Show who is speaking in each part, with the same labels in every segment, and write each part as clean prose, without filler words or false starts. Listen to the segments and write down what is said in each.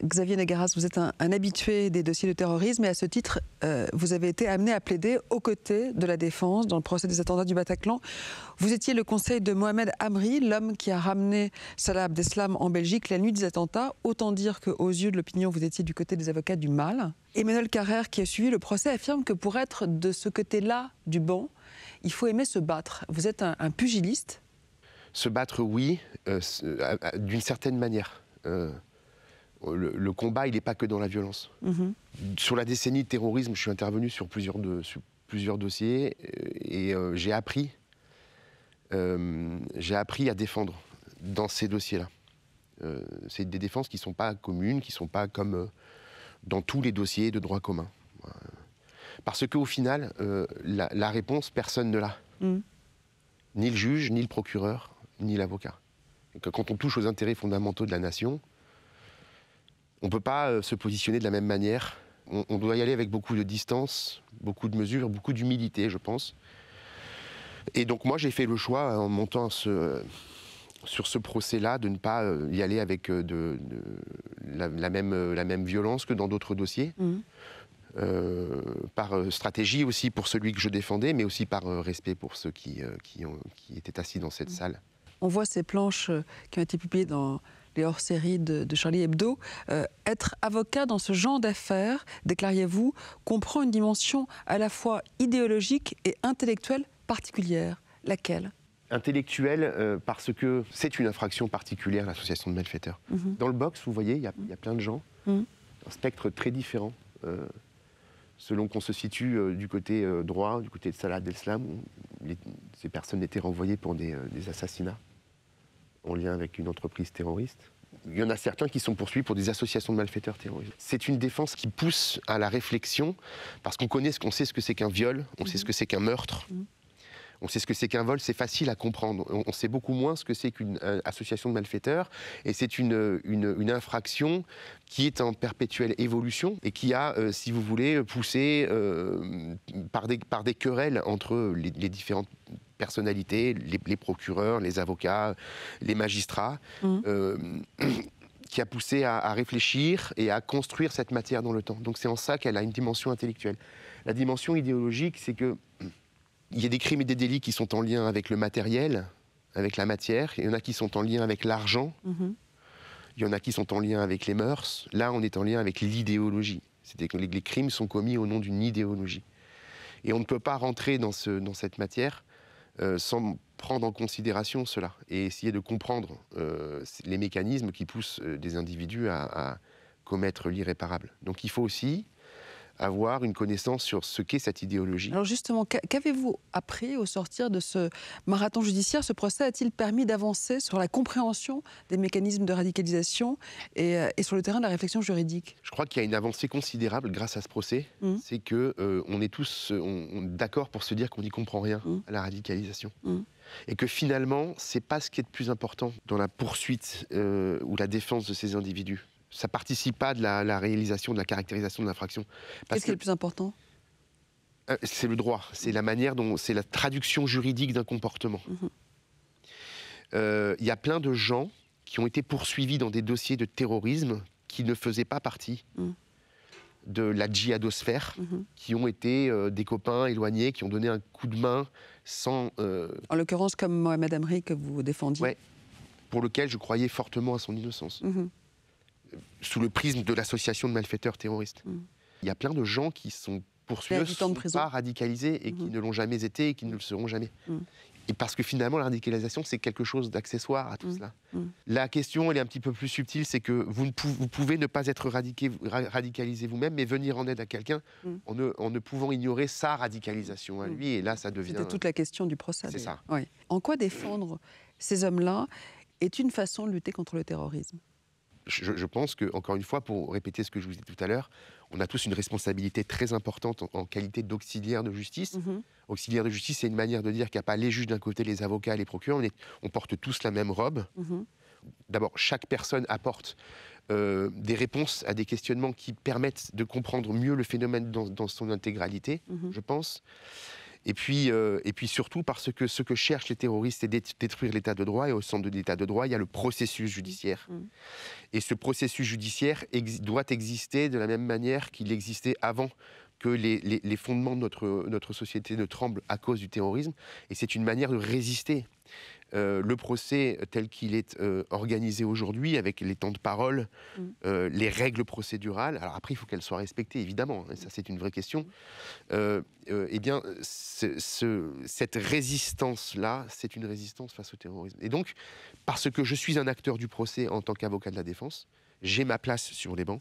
Speaker 1: Xavier Negaras, vous êtes un habitué des dossiers de terrorisme et à ce titre, vous avez été amené à plaider aux côtés de la défense dans le procès des attentats du Bataclan. Vous étiez le conseil de Mohamed Amri, l'homme qui a ramené Salah Abdeslam en Belgique la nuit des attentats. Autant dire qu'aux yeux de l'opinion, vous étiez du côté des avocats du mal. Emmanuel Carrère, qui a suivi le procès, affirme que pour être de ce côté-là du banc, il faut aimer se battre. Vous êtes un pugiliste?
Speaker 2: Se battre, oui, d'une certaine manière. Le combat, il n'est pas que dans la violence. Sur la décennie de terrorisme, je suis intervenu sur plusieurs dossiers et j'ai appris à défendre dans ces dossiers-là. C'est des défenses qui ne sont pas communes, qui ne sont pas comme dans tous les dossiers de droit commun. Parce qu'au final, la réponse, personne ne l'a. Ni le juge, ni le procureur, ni l'avocat. Quand on touche aux intérêts fondamentaux de la nation, on ne peut pas se positionner de la même manière. On doit y aller avec beaucoup de distance, beaucoup de mesures, beaucoup d'humilité, je pense. Et donc moi, j'ai fait le choix, en montant sur ce procès-là, de ne pas y aller avec la même violence que dans d'autres dossiers. Par stratégie aussi pour celui que je défendais, mais aussi par respect pour ceux qui étaient assis dans cette salle.
Speaker 1: On voit ces planches qui ont été publiées dans les hors-séries de Charlie Hebdo. Être avocat dans ce genre d'affaires, déclariez-vous, comprend une dimension à la fois idéologique et intellectuelle particulière. Laquelle?
Speaker 2: Intellectuelle, parce que c'est une infraction particulière, l'association de malfaiteurs. Dans le box, vous voyez, il y a plein de gens, un spectre très différent. Selon qu'on se situe du côté droit, du côté de Salah Abdeslam, ces personnes étaient renvoyées pour des assassinats en lien avec une entreprise terroriste. Il y en a certains qui sont poursuivis pour des associations de malfaiteurs terroristes. C'est une défense qui pousse à la réflexion, parce qu'on sait ce que c'est qu'un viol, on sait ce que c'est qu'un meurtre, on sait ce que c'est qu'un vol, c'est facile à comprendre. On sait beaucoup moins ce que c'est qu'une association de malfaiteurs, et c'est une infraction qui est en perpétuelle évolution et qui a, si vous voulez, poussé par des querelles entre les différentes personnalités, les procureurs, les avocats, les magistrats, qui a poussé à réfléchir et à construire cette matière dans le temps. Donc c'est en ça qu'elle a une dimension intellectuelle. La dimension idéologique, c'est que il y a des crimes et des délits qui sont en lien avec le matériel, avec la matière. Il y en a qui sont en lien avec l'argent. Il y en a qui sont en lien avec les mœurs. Là, on est en lien avec l'idéologie. C'est-à-dire que les crimes sont commis au nom d'une idéologie. Et on ne peut pas rentrer dans cette matière sans prendre en considération cela et essayer de comprendre les mécanismes qui poussent des individus à commettre l'irréparable. Donc il faut aussi avoir une connaissance sur ce qu'est cette idéologie.
Speaker 1: Alors justement, qu'avez-vous appris au sortir de ce marathon judiciaire? Ce procès a-t-il permis d'avancer sur la compréhension des mécanismes de radicalisation et sur le terrain de la réflexion juridique?
Speaker 2: Je crois qu'il y a une avancée considérable grâce à ce procès. C'est qu'on est tous d'accord pour se dire qu'on n'y comprend rien à la radicalisation. Et que finalement, c'est pas ce qui est le plus important dans la poursuite ou la défense de ces individus. Ça ne participe pas de la réalisation, de la caractérisation de l'infraction.
Speaker 1: Qu'est-ce qui est le plus important?
Speaker 2: C'est le droit, c'est la manière dont, c'est la traduction juridique d'un comportement. Il y a plein de gens qui ont été poursuivis dans des dossiers de terrorisme qui ne faisaient pas partie de la djihadosphère, qui ont été des copains éloignés, qui ont donné un coup de main sans...
Speaker 1: En l'occurrence, comme Mohamed Amri que vous défendiez.
Speaker 2: Ouais, pour lequel je croyais fortement à son innocence. Sous le prisme de l'association de malfaiteurs terroristes. Il y a plein de gens qui sont poursuivis, qui ne sont pas radicalisés et qui ne l'ont jamais été et qui ne le seront jamais. Et parce que finalement, la radicalisation, c'est quelque chose d'accessoire à tout cela. La question, elle est un petit peu plus subtile, c'est que vous pouvez ne pas être radicalisé vous-même, mais venir en aide à quelqu'un en ne pouvant ignorer sa radicalisation à lui, et là, ça devient...
Speaker 1: C'était toute la question du procès.
Speaker 2: C'est ça.
Speaker 1: Oui. En quoi défendre ces hommes-là est une façon de lutter contre le terrorisme?
Speaker 2: Je pense que, encore une fois, pour répéter ce que je vous ai dit tout à l'heure, on a tous une responsabilité très importante en qualité d'auxiliaire de justice. Auxiliaire de justice, c'est une manière de dire qu'il n'y a pas les juges d'un côté, les avocats, les procureurs. On porte tous la même robe. D'abord, chaque personne apporte des réponses à des questionnements qui permettent de comprendre mieux le phénomène dans son intégralité, je pense. Et puis surtout parce que ce que cherchent les terroristes, c'est détruire l'état de droit. Et au centre de l'état de droit, il y a le processus judiciaire. Et ce processus judiciaire doit exister de la même manière qu'il existait avant que les fondements de notre société ne tremblent à cause du terrorisme. Et c'est une manière de résister. Le procès tel qu'il est organisé aujourd'hui, avec les temps de parole, les règles procédurales, alors après il faut qu'elles soient respectées évidemment, hein, ça c'est une vraie question, eh bien cette résistance-là, c'est une résistance face au terrorisme. Et donc, parce que je suis un acteur du procès en tant qu'avocat de la défense, j'ai ma place sur les bancs,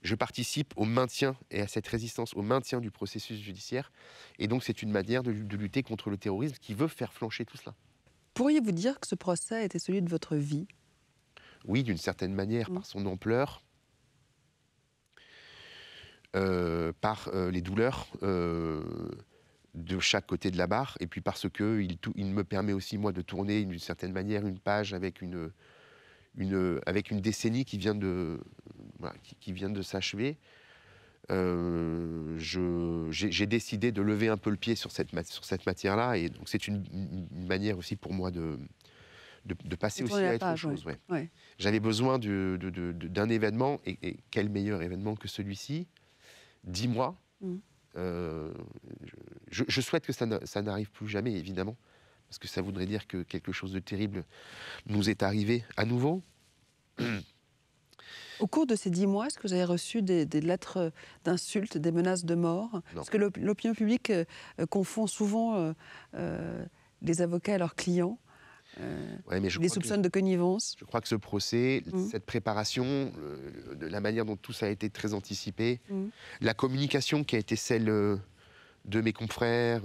Speaker 2: je participe au maintien et à cette résistance, au maintien du processus judiciaire, et donc c'est une manière de lutter contre le terrorisme qui veut faire flancher tout cela.
Speaker 1: Pourriez-vous dire que ce procès a été celui de votre vie?
Speaker 2: Oui, d'une certaine manière, par son ampleur, par les douleurs de chaque côté de la barre, et puis parce qu'il me permet aussi, moi, de tourner d'une certaine manière une page avec une décennie qui vient de s'achever. J'ai décidé de lever un peu le pied sur cette matière-là, et donc c'est une manière aussi pour moi de passer aussi à autre chose. Ouais. Ouais. J'avais besoin d'un événement, et quel meilleur événement que celui-ci, 10 mois. Je souhaite que ça n'arrive plus jamais, évidemment, parce que ça voudrait dire que quelque chose de terrible nous est arrivé à nouveau.
Speaker 1: Au cours de ces 10 mois, est-ce que vous avez reçu des lettres d'insultes, des menaces de mort? Non. Parce que l'opinion publique confond souvent les avocats et leurs clients, les soupçonne de connivence.
Speaker 2: Je crois que ce procès, cette préparation, la manière dont tout ça a été très anticipé, la communication qui a été celle de mes confrères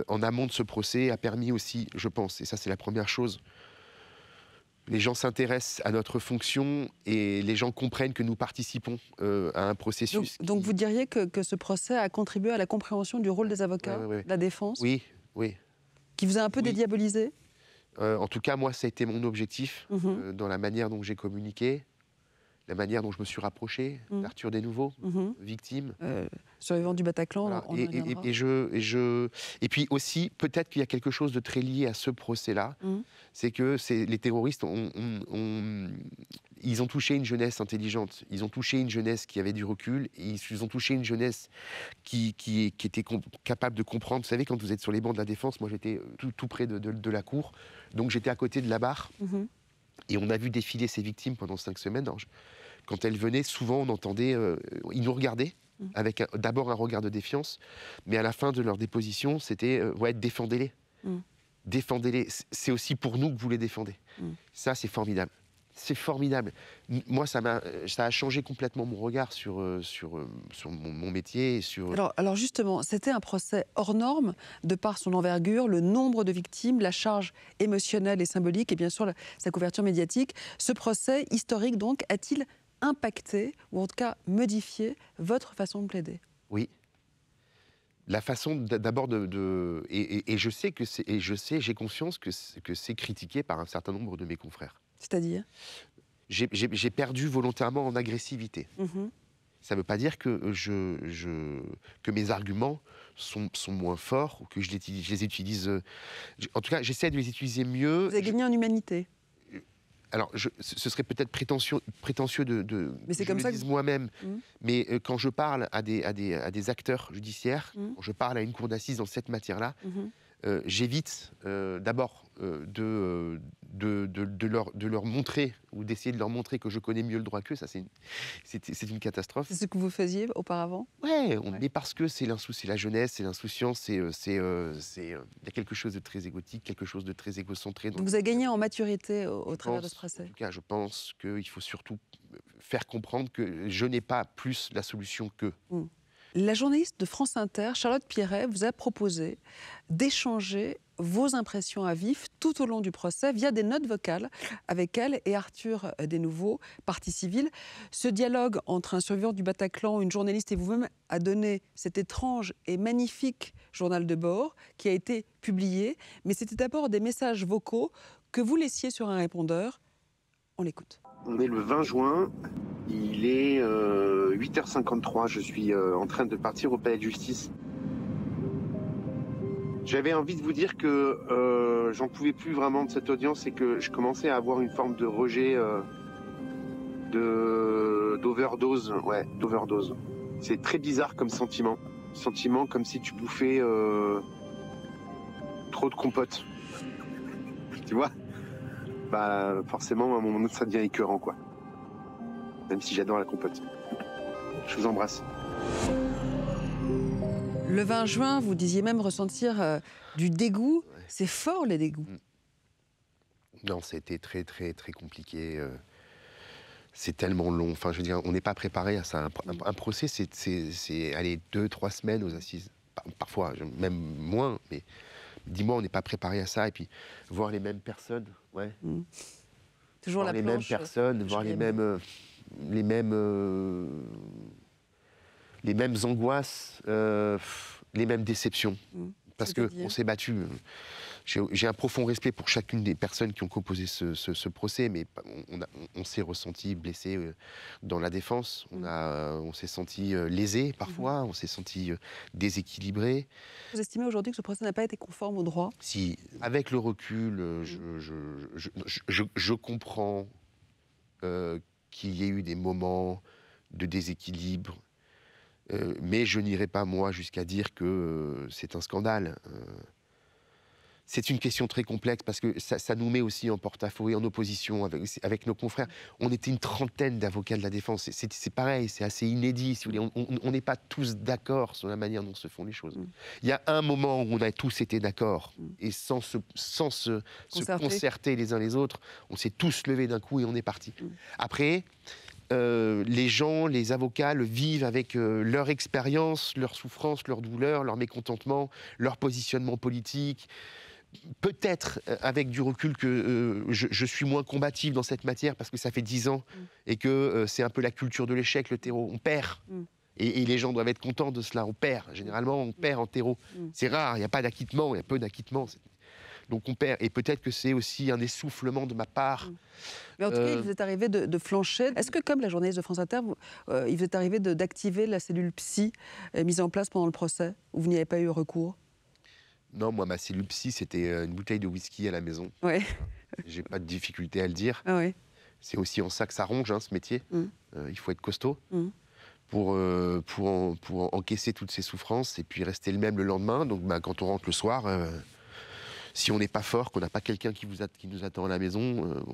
Speaker 2: en amont de ce procès a permis aussi, je pense, et ça c'est la première chose, les gens s'intéressent à notre fonction et les gens comprennent que nous participons à un processus.
Speaker 1: Donc vous diriez que ce procès a contribué à la compréhension du rôle des avocats, de la défense?
Speaker 2: Oui, oui.
Speaker 1: Qui vous a un peu dédiabolisé?
Speaker 2: En tout cas, moi, ça a été mon objectif dans la manière dont j'ai communiqué, la manière dont je me suis rapproché d'Arthur Desnouveaux, victime.
Speaker 1: Survivant du Bataclan,
Speaker 2: voilà.
Speaker 1: on y reviendra.
Speaker 2: Et puis aussi, peut-être qu'il y a quelque chose de très lié à ce procès-là, c'est que les terroristes, ils ont touché une jeunesse intelligente, ils ont touché une jeunesse qui avait du recul, et ils ont touché une jeunesse qui était capable de comprendre. Vous savez, quand vous êtes sur les bancs de la défense, moi j'étais tout près de la cour, donc j'étais à côté de la barre, et on a vu défiler ces victimes pendant 5 semaines. Alors, quand elles venaient, souvent on entendait, ils nous regardaient, avec d'abord un regard de défiance, mais à la fin de leur déposition, c'était défendez-les. Défendez-les. C'est aussi pour nous que vous les défendez. Ça, c'est formidable. C'est formidable. Moi, ça a changé complètement mon regard sur mon métier.
Speaker 1: Alors justement, c'était un procès hors norme, de par son envergure, le nombre de victimes, la charge émotionnelle et symbolique, et bien sûr sa couverture médiatique. Ce procès historique, donc, a-t-il impacté, ou en tout cas modifié, votre façon de plaider?
Speaker 2: Oui. La façon d'abord et je sais j'ai conscience que c'est critiqué par un certain nombre de mes confrères.
Speaker 1: C'est-à-dire?
Speaker 2: J'ai perdu volontairement en agressivité. Ça ne veut pas dire que que mes arguments sont moins forts ou que je les utilise. En tout cas, j'essaie de les utiliser mieux.
Speaker 1: Vous avez gagné en humanité.
Speaker 2: Alors, ce serait peut-être prétentieux de
Speaker 1: mais c'est comme ça que
Speaker 2: moi-même, mais quand je parle à des acteurs judiciaires, quand je parle à une cour d'assises dans cette matière-là, j'évite d'abord de leur montrer ou d'essayer de leur montrer que je connais mieux le droit qu'eux. Ça, c'est une catastrophe.
Speaker 1: C'est ce que vous faisiez auparavant?
Speaker 2: Mais parce que c'est la jeunesse, c'est l'insouciance, il y a quelque chose de très égotique, quelque chose de très égocentré.
Speaker 1: Donc vous avez gagné en maturité au travers de ce procès?
Speaker 2: En tout cas, je pense qu'il faut surtout faire comprendre que je n'ai pas plus la solution qu'eux.
Speaker 1: La journaliste de France Inter, Charlotte Pierret, vous a proposé d'échanger vos impressions à vif tout au long du procès via des notes vocales avec elle et Arthur Desnouveaux, partie civile. Ce dialogue entre un survivant du Bataclan, une journaliste et vous-même a donné cet étrange et magnifique journal de bord qui a été publié. Mais c'était d'abord des messages vocaux que vous laissiez sur un répondeur. On l'écoute.
Speaker 2: On est le 20 juin, il est 8h53, je suis en train de partir au palais de justice. J'avais envie de vous dire que j'en pouvais plus vraiment de cette audience et que je commençais à avoir une forme de rejet d'overdose. Ouais, d'overdose. C'est très bizarre comme sentiment. Sentiment comme si tu bouffais trop de compote. Tu vois? Bah forcément, à un moment donné, ça devient écœurant, quoi. Même si j'adore la compote. Je vous embrasse.
Speaker 1: Le 20 juin, vous disiez même ressentir du dégoût.
Speaker 2: Ouais.
Speaker 1: C'est fort, les dégoûts.
Speaker 2: Non, ça a été très, très, très compliqué. C'est tellement long. Enfin, je veux dire, on n'est pas préparé à ça. Un procès, c'est aller 2-3 semaines aux assises. Parfois, même moins. Mais dis-moi, on n'est pas préparé à ça. Et puis, voir les mêmes personnes, ouais.
Speaker 1: Toujours
Speaker 2: Voir
Speaker 1: la
Speaker 2: les mêmes
Speaker 1: planche,
Speaker 2: personnes, voir les mêmes angoisses, les mêmes déceptions. Parce qu'on s'est battu. J'ai un profond respect pour chacune des personnes qui ont composé ce procès, mais on s'est ressenti blessé dans la défense. On s'est senti lésé parfois, on s'est senti déséquilibré.
Speaker 1: Vous estimez aujourd'hui que ce procès n'a pas été conforme au droit?
Speaker 2: Si, avec le recul, je comprends qu'il y ait eu des moments de déséquilibre, mais je n'irai pas, moi, jusqu'à dire que c'est un scandale. C'est une question très complexe parce que ça nous met aussi en porte-à-faux et en opposition avec nos confrères. On était une trentaine d'avocats de la défense. C'est pareil, c'est assez inédit. Si vous voulez. On n'est pas tous d'accord sur la manière dont se font les choses. Il y a un moment où on a tous été d'accord et sans se concerter les uns les autres, on s'est tous levés d'un coup et on est parti. Après, les gens, les avocats le vivent avec leur expérience, leur souffrance, leur douleur, leur mécontentement, leur positionnement politique. Peut-être avec du recul que je suis moins combatif dans cette matière parce que ça fait 10 ans et que c'est un peu la culture de l'échec, le terreau. On perd. Et les gens doivent être contents de cela. On perd. Généralement, on perd en terreau. C'est rare, il n'y a pas d'acquittement, il y a peu d'acquittement. Donc on perd. Et peut-être que c'est aussi un essoufflement de ma part.
Speaker 1: Mais en tout cas, il vous est arrivé de flancher. Est-ce que, comme la journaliste de France Inter, il vous est arrivé d'activer la cellule psy mise en place pendant le procès, où vous n'y avez pas eu recours?
Speaker 2: Non, moi, ma cellule psy, c'était une bouteille de whisky à la maison.
Speaker 1: Ouais.
Speaker 2: J'ai pas de difficulté à le dire.
Speaker 1: Ah ouais.
Speaker 2: C'est aussi en ça que ça ronge, hein, ce métier. Il faut être costaud pour encaisser toutes ces souffrances et puis rester le même le lendemain. Donc, quand on rentre le soir, si on n'est pas fort, qu'on n'a pas quelqu'un qui nous attend à la maison,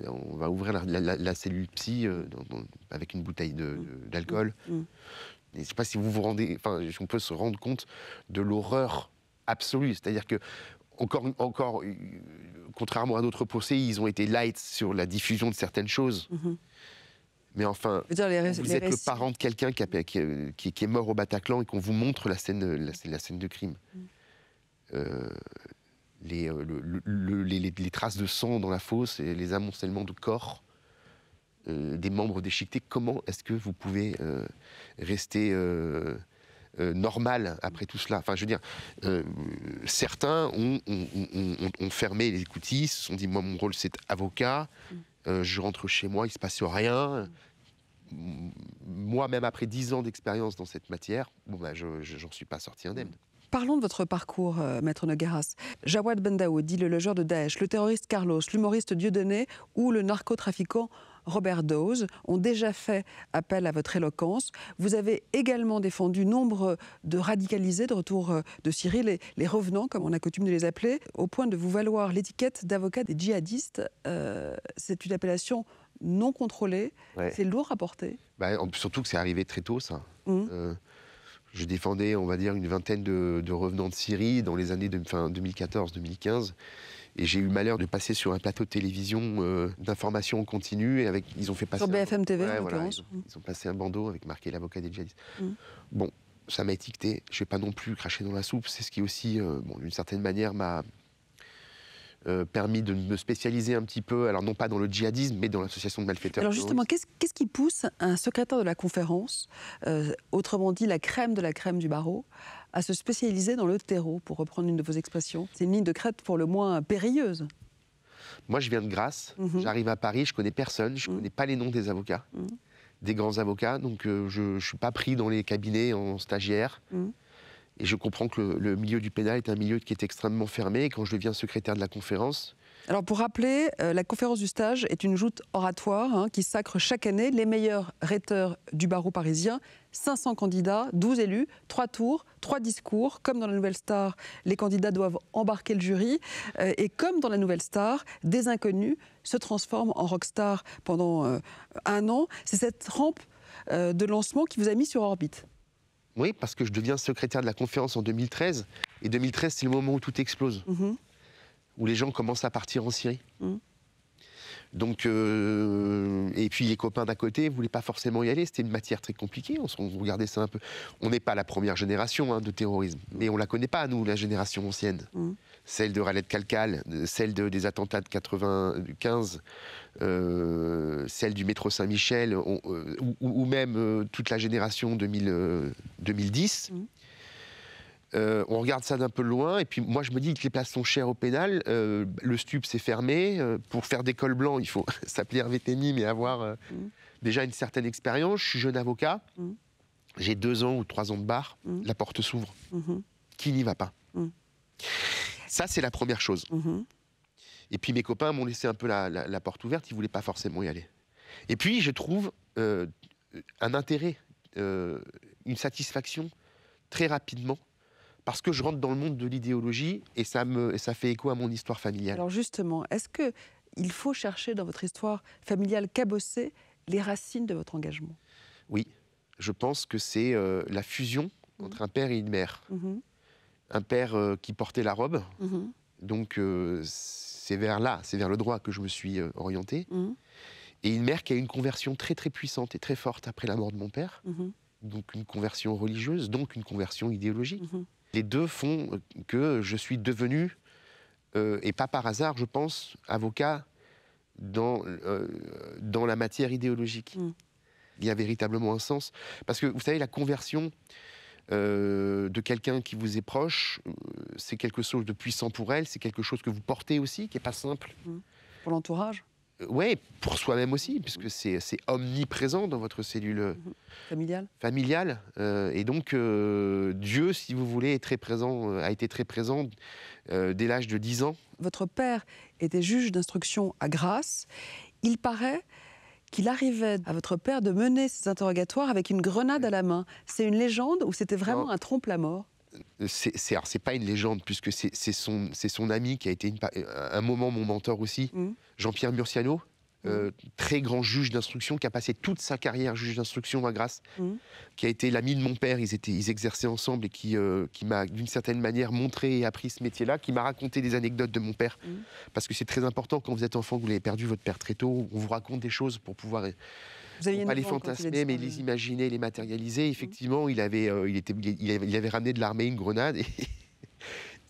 Speaker 2: on va ouvrir la cellule psy avec une bouteille d'alcool. Je ne sais pas si vous vous rendez... Enfin, on peut se rendre compte de l'horreur absolue. C'est-à-dire que, encore, contrairement à d'autres procès, ils ont été light sur la diffusion de certaines choses. Mais enfin, vous êtes le parent de quelqu'un qui est mort au Bataclan et qu'on vous montre la scène de crime. Les traces de sang dans la fosse et les amoncellements de corps, des membres déchiquetés. Comment est-ce que vous pouvez rester normal après tout cela? Enfin, je veux dire, certains ont fermé les écoutilles, se sont dit, moi, mon rôle, c'est avocat, je rentre chez moi, il ne se passe rien. Moi, même après 10 ans d'expérience dans cette matière, je n'en suis pas sorti indemne.
Speaker 1: Parlons de votre parcours, Maître Nogueras. Jawad Bendaoud, dit le logeur de Daesh, le terroriste Carlos, l'humoriste Dieudonné ou le narcotrafiquant Robert Dose ont déjà fait appel à votre éloquence. Vous avez également défendu nombre de radicalisés de retour de Syrie, les revenants, comme on a coutume de les appeler, au point de vous valoir l'étiquette d'avocat des djihadistes. C'est une appellation non contrôlée. Ouais. C'est lourd à porter.
Speaker 2: Surtout que c'est arrivé très tôt, ça. Je défendais, on va dire, une vingtaine de revenants de Syrie dans les années 2014-2015. Et j'ai eu le malheur de passer sur un plateau de télévision d'information en continu. Et ils ont fait passer...
Speaker 1: Sur BFM TV, en l'occurrence.
Speaker 2: Ils ont passé un bandeau avec marqué l'avocat des djihadistes. Bon, ça m'a étiqueté. Je ne vais pas non plus cracher dans la soupe. C'est ce qui aussi, d'une certaine manière, m'a permis de me spécialiser un petit peu, alors non pas dans le djihadisme, mais dans l'association de malfaiteurs.
Speaker 1: Alors justement, qu'est-ce qui pousse un secrétaire de la conférence, autrement dit la crème de la crème du barreau, à se spécialiser dans le terreau, pour reprendre une de vos expressions? C'est une ligne de crête pour le moins périlleuse.
Speaker 2: Moi, je viens de Grasse, j'arrive à Paris, je connais personne, je connais pas les noms des avocats, des grands avocats, donc je suis pas pris dans les cabinets en stagiaire. Et je comprends que le milieu du pénal est un milieu qui est extrêmement fermé. Et quand je deviens secrétaire de la conférence...
Speaker 1: Alors pour rappeler, la conférence du stage est une joute oratoire qui sacre chaque année les meilleurs rhéteurs du barreau parisien. 500 candidats, 12 élus, 3 tours, 3 discours. Comme dans la Nouvelle Star, les candidats doivent embarquer le jury. Et comme dans la Nouvelle Star, des inconnus se transforment en rockstar pendant 1 an. C'est cette rampe de lancement qui vous a mis sur orbite.
Speaker 2: Oui, parce que je deviens secrétaire de la conférence en 2013. Et 2013, c'est le moment où tout explose. Où les gens commencent à partir en Syrie. Donc, et puis les copains d'à côté ne voulaient pas forcément y aller, c'était une matière très compliquée, on regardait ça un peu. On n'est pas la première génération de terrorisme, mais on ne la connaît pas, nous, la génération ancienne. Celle de Khaled Kalkal, celle des attentats de 95, celle du métro Saint-Michel, ou même toute la génération 2010. On regarde ça d'un peu loin, et puis moi je me dis que les places sont chères au pénal, le stup c'est fermé, pour faire des cols blancs il faut s'appeler Hervé Témy, mais avoir déjà une certaine expérience. Je suis jeune avocat, j'ai 2 ans ou 3 ans de bar, la porte s'ouvre. Qui n'y va pas? Ça c'est la première chose. Et puis mes copains m'ont laissé un peu la porte ouverte, ils ne voulaient pas forcément y aller. Et puis je trouve un intérêt, une satisfaction très rapidement, parce que je rentre dans le monde de l'idéologie et ça fait écho à mon histoire familiale.
Speaker 1: Alors justement, est-ce qu'il faut chercher dans votre histoire familiale cabossée les racines de votre engagement?
Speaker 2: Oui, je pense que c'est la fusion entre un père et une mère. Un père qui portait la robe, donc c'est vers le droit que je me suis orienté. Et une mère qui a eu une conversion très très puissante et très forte après la mort de mon père. Donc une conversion religieuse, donc une conversion idéologique. Les deux font que je suis devenu, et pas par hasard, je pense, avocat dans la matière idéologique. Il y a véritablement un sens. Parce que, vous savez, la conversion de quelqu'un qui vous est proche, c'est quelque chose de puissant pour elle, c'est quelque chose que vous portez aussi, qui n'est pas simple.
Speaker 1: Pour l'entourage?
Speaker 2: Oui, pour soi-même aussi, puisque c'est omniprésent dans votre cellule familiale. Et donc, Dieu, si vous voulez, est très présent, a été très présent dès l'âge de 10 ans.
Speaker 1: Votre père était juge d'instruction à Grasse. Il paraît qu'il arrivait à votre père de mener ses interrogatoires avec une grenade à la main. C'est une légende ou c'était vraiment un trompe-la-mort?
Speaker 2: C'est pas une légende, puisque c'est son ami qui a été un moment mon mentor aussi, Jean-Pierre Murciano, très grand juge d'instruction, qui a passé toute sa carrière juge d'instruction à Grasse, qui a été l'ami de mon père, ils exerçaient ensemble et qui m'a d'une certaine manière montré et appris ce métier-là, qui m'a raconté des anecdotes de mon père, parce que c'est très important quand vous êtes enfant, que vous avez perdu votre père très tôt, on vous raconte des choses pour pouvoir... pas les fantasmer, mais les imaginer, les matérialiser. Effectivement, il avait ramené de l'armée une grenade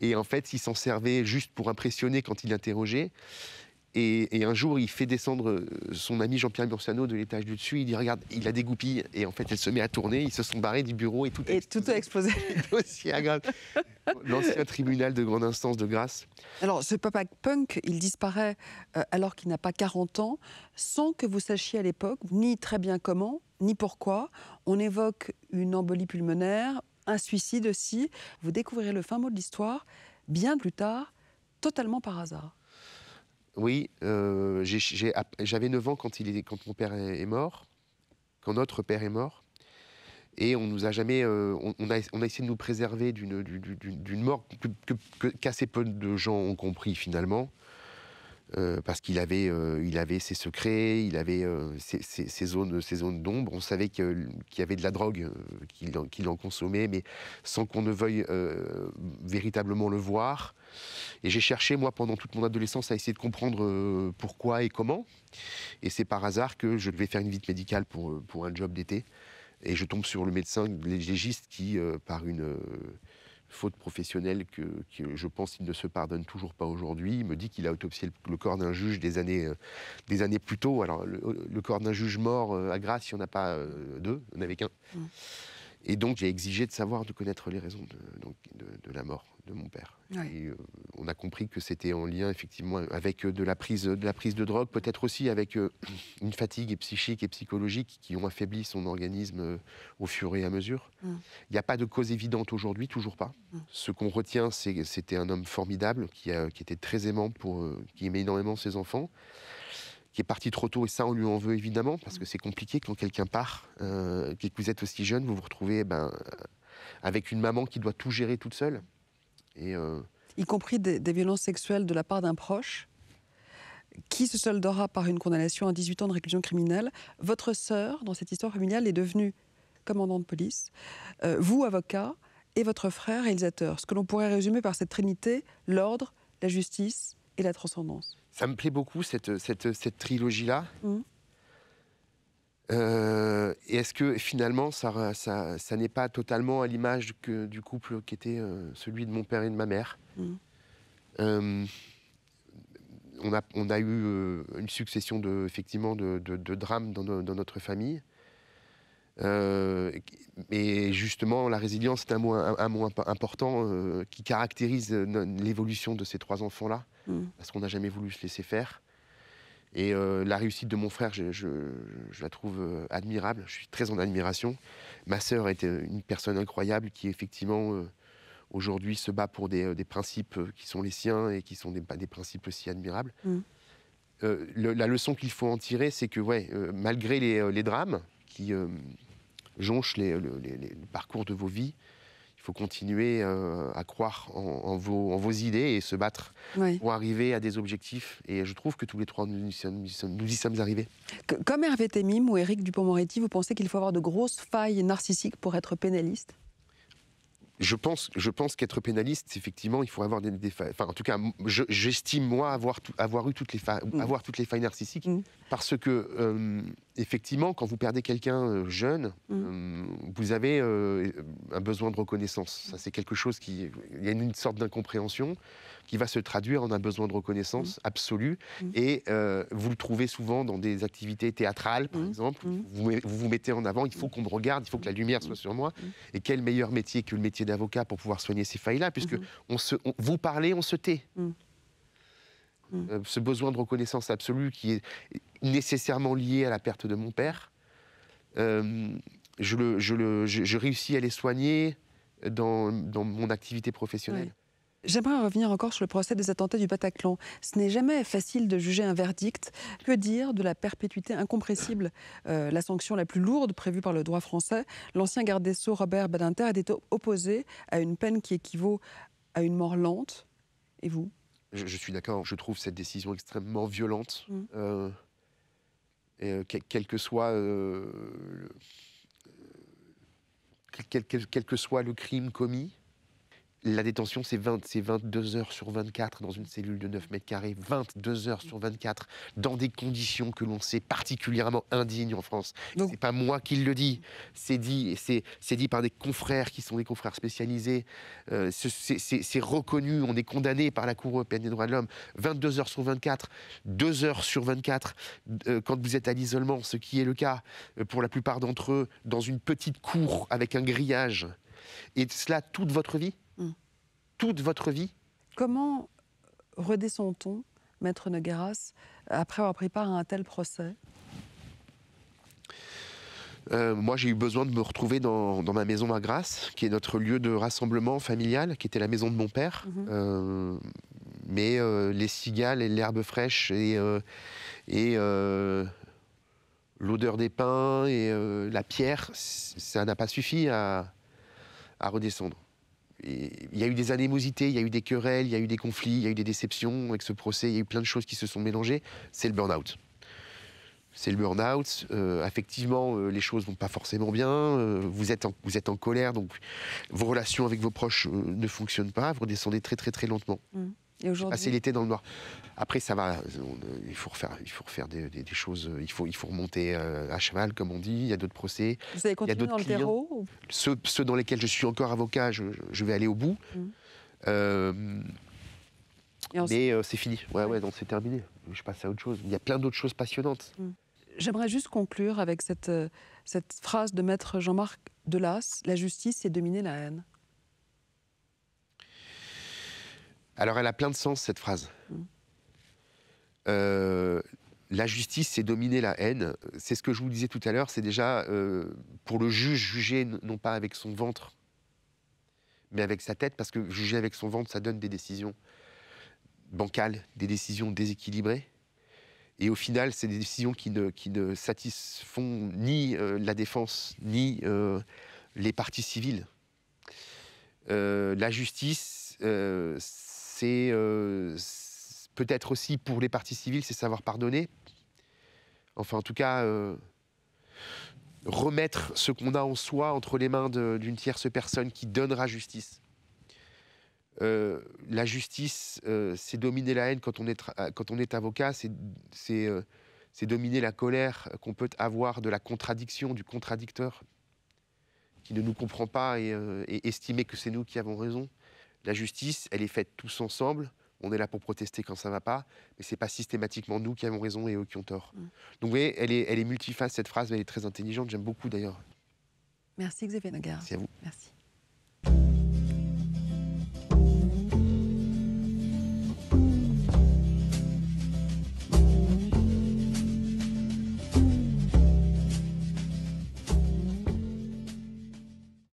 Speaker 2: et en fait, il s'en servait juste pour impressionner quand il interrogeait. Et un jour, il fait descendre son ami Jean-Pierre Murciano de l'étage du dessus. Il dit, regarde, il a des goupilles. Et en fait, elle se met à tourner. Ils se sont barrés du bureau et tout
Speaker 1: a explosé.
Speaker 2: Dossier à Grasse. L'ancien tribunal de grande instance de Grasse.
Speaker 1: Alors, ce papa punk, il disparaît alors qu'il n'a pas 40 ans, sans que vous sachiez à l'époque, ni très bien comment, ni pourquoi. On évoque une embolie pulmonaire, un suicide aussi. Vous découvrirez le fin mot de l'histoire, bien plus tard, totalement par hasard.
Speaker 2: Oui, j'avais 9 ans quand mon père est mort, quand notre père est mort. Et on nous a jamais, on a essayé de nous préserver d'une mort qu'assez peu de gens ont compris finalement, parce qu'il avait ses secrets, il avait ses zones d'ombre. On savait qu'il y avait de la drogue, qu'il en consommait, mais sans qu'on ne veuille véritablement le voir. Et j'ai cherché, moi, pendant toute mon adolescence, à essayer de comprendre pourquoi et comment. Et c'est par hasard que je devais faire une visite médicale pour un job d'été. Et je tombe sur le médecin légiste qui, par une faute professionnelle que je pense qu'il ne se pardonne toujours pas aujourd'hui, me dit qu'il a autopsié le corps d'un juge des années plus tôt. Alors, le corps d'un juge mort à Grasse, il n'y en a pas 2, il n'y en avait qu'1. Et donc, j'ai exigé de connaître les raisons de la mort de mon père.
Speaker 1: Ouais.
Speaker 2: Et, on a compris que c'était en lien, effectivement, avec de la prise de drogue, peut-être aussi avec une fatigue psychique et psychologique qui ont affaibli son organisme au fur et à mesure. Il n'y a pas de cause évidente aujourd'hui, toujours pas. Ce qu'on retient, c'était un homme formidable qui était très aimant, qui aimait énormément ses enfants, qui est parti trop tôt, et ça on lui en veut évidemment, parce que c'est compliqué quand quelqu'un part, et que vous êtes aussi jeune, vous vous retrouvez avec une maman qui doit tout gérer toute seule. Et,
Speaker 1: y compris des violences sexuelles de la part d'un proche, qui se soldera par une condamnation à 18 ans de réclusion criminelle. Votre sœur, dans cette histoire familiale, est devenue commandant de police, vous, avocat, et votre frère, réalisateur. Ce que l'on pourrait résumer par cette trinité, l'ordre, la justice et la transcendance.
Speaker 2: Ça me plaît beaucoup, cette trilogie-là. Et est-ce que finalement, ça n'est pas totalement à l'image du couple qui était celui de mon père et de ma mère. On a eu une succession effectivement de drames dans notre famille. Et justement, la résilience est un mot important qui caractérise l'évolution de ces 3 enfants-là, parce qu'on n'a jamais voulu se laisser faire. Et la réussite de mon frère, je la trouve admirable. Je suis très en admiration. Ma sœur est une personne incroyable qui, effectivement, aujourd'hui se bat pour des principes qui sont les siens et qui sont des principes aussi admirables. La leçon qu'il faut en tirer, c'est que malgré les drames qui jonchent le parcours de vos vies, il faut continuer à croire en vos idées et se battre pour arriver à des objectifs. Et je trouve que tous les 3, nous y sommes arrivés.
Speaker 1: Comme Hervé Temim ou Éric Dupond-Moretti, vous pensez qu'il faut avoir de grosses failles narcissiques pour être pénaliste ?
Speaker 2: Je pense qu'être pénaliste, effectivement, il faut avoir des failles. Enfin, en tout cas, j'estime, moi, avoir eu toutes les failles narcissiques. Parce que, effectivement, quand vous perdez quelqu'un jeune, vous avez un besoin de reconnaissance. Ça, c'est quelque chose il y a une sorte d'incompréhension qui va se traduire en un besoin de reconnaissance absolu. Et vous le trouvez souvent dans des activités théâtrales, par exemple. Vous vous mettez en avant, il faut qu'on me regarde, il faut que la lumière soit sur moi. Et quel meilleur métier que le métier d'avocat pour pouvoir soigner ces failles-là, puisque vous parlez, on se tait. Ce besoin de reconnaissance absolue qui est nécessairement lié à la perte de mon père, je réussis à les soigner dans mon activité professionnelle.
Speaker 1: J'aimerais revenir encore sur le procès des attentats du Bataclan. Ce n'est jamais facile de juger un verdict. Que dire de la perpétuité incompressible, la sanction la plus lourde prévue par le droit français? L'ancien garde des Sceaux, Robert Badinter, était opposé à une peine qui équivaut à une mort lente. Et vous?
Speaker 2: Je suis d'accord. Je trouve cette décision extrêmement violente. Quel que soit le crime commis, la détention, c'est 22 heures sur 24 dans une cellule de 9 mètres carrés, 22 heures sur 24, dans des conditions que l'on sait particulièrement indignes en France. C'est pas moi qui le dis, c'est dit par des confrères qui sont des confrères spécialisés. C'est reconnu, on est condamné par la Cour européenne des droits de l'homme. 22 heures sur 24, 2 heures sur 24, quand vous êtes à l'isolement, ce qui est le cas pour la plupart d'entre eux, dans une petite cour avec un grillage. Et cela toute votre vie. Toute votre vie.
Speaker 1: Comment redescend-on, Maître Nogueras, après avoir pris part à un tel procès?
Speaker 2: Moi, j'ai eu besoin de me retrouver dans ma maison à Grasse, qui est notre lieu de rassemblement familial, qui était la maison de mon père. Mais les cigales et l'herbe fraîche et l'odeur des pins et la pierre, ça n'a pas suffi à redescendre. Il y a eu des animosités, il y a eu des querelles, il y a eu des conflits, il y a eu des déceptions avec ce procès, il y a eu plein de choses qui se sont mélangées. C'est le burn-out. C'est le burn-out. Affectivement, les choses vont pas forcément bien. Vous êtes en colère, donc vos relations avec vos proches ne fonctionnent pas. Vous redescendez très très très lentement.
Speaker 1: Et aujourd'hui,
Speaker 2: passer l'été dans le noir. Après, ça va. Il faut refaire des choses. Il faut remonter à cheval, comme on dit. Il y a d'autres procès.
Speaker 1: Vous allez continuer dans le terreau?
Speaker 2: Ceux dans lesquels je suis encore avocat, je vais aller au bout. Mais c'est fini. Ouais, donc c'est terminé. Je passe à autre chose. Il y a plein d'autres choses passionnantes.
Speaker 1: J'aimerais juste conclure avec cette phrase de maître Jean-Marc Delas, la justice, c'est dominer la haine.
Speaker 2: Alors, elle a plein de sens, cette phrase. La justice, c'est dominer la haine. C'est ce que je vous disais tout à l'heure, c'est déjà, pour le juge, juger non pas avec son ventre, mais avec sa tête, parce que juger avec son ventre, ça donne des décisions bancales, des décisions déséquilibrées. Et au final, c'est des décisions qui ne satisfont ni la défense, ni les parties civiles. La justice, c'est peut-être aussi pour les parties civiles, c'est savoir pardonner. Enfin, en tout cas, remettre ce qu'on a en soi entre les mains d'une tierce personne qui donnera justice. La justice, c'est dominer la haine quand on est avocat, c'est dominer la colère qu'on peut avoir de la contradiction, du contradicteur, qui ne nous comprend pas et estimer que c'est nous qui avons raison. La justice, elle est faite tous ensemble. On est là pour protester quand ça ne va pas, mais ce n'est pas systématiquement nous qui avons raison et eux qui ont tort. Donc vous voyez, elle est multiface, cette phrase, mais elle est très intelligente. J'aime beaucoup d'ailleurs.
Speaker 1: Merci Xavier Nogard.
Speaker 2: Merci à vous.
Speaker 1: Merci.